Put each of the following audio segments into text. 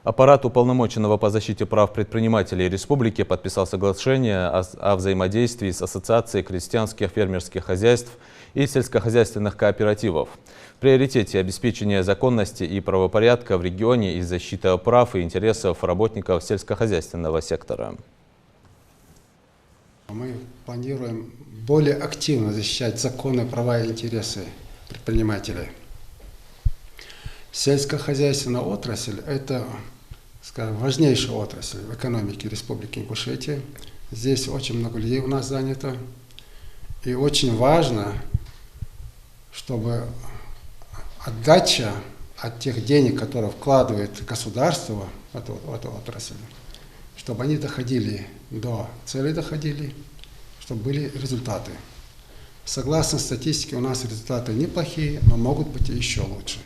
Аппарат уполномоченного по защите прав предпринимателей республики подписал соглашение о взаимодействии с Ассоциацией крестьянских фермерских хозяйств и сельскохозяйственных кооперативов. В приоритете обеспечение законности и правопорядка в регионе и защита прав и интересов работников сельскохозяйственного сектора. Мы планируем более активно защищать законы, права и интересы предпринимателей. Сельскохозяйственная отрасль – это, скажем, важнейшая отрасль в экономике Республики Ингушетия. Здесь очень много людей у нас занято. И очень важно, чтобы отдача от тех денег, которые вкладывает государство в эту отрасль, чтобы они доходили до цели, чтобы были результаты. Согласно статистике, у нас результаты неплохие, но могут быть и еще лучше.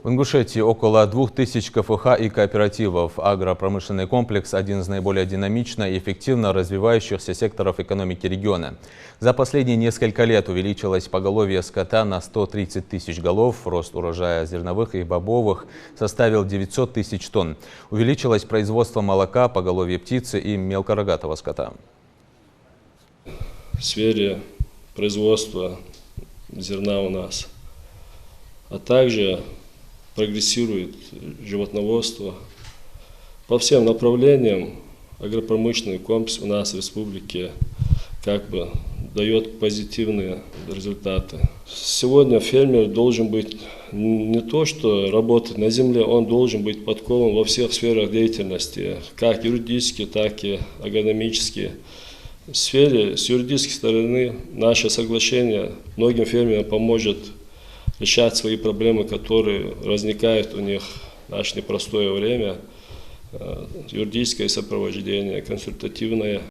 В Ингушетии около 2000 КФХ и кооперативов. Агропромышленный комплекс – один из наиболее динамично и эффективно развивающихся секторов экономики региона. За последние несколько лет увеличилось поголовье скота на 130 тысяч голов, рост урожая зерновых и бобовых составил 900 тысяч тонн. Увеличилось производство молока, поголовье птицы и мелкорогатого скота. В сфере производства зерна у нас, а также прогрессирует животноводство. По всем направлениям агропромышленный комплекс у нас в республике дает позитивные результаты. Сегодня фермер должен быть не то, что работать на земле, он должен быть подкован во всех сферах деятельности, как юридически, так и агрономически. В сфере с юридической стороны наше соглашение многим фермерам поможет решать свои проблемы, которые возникают у них в наше непростое время, юридическое сопровождение, консультативное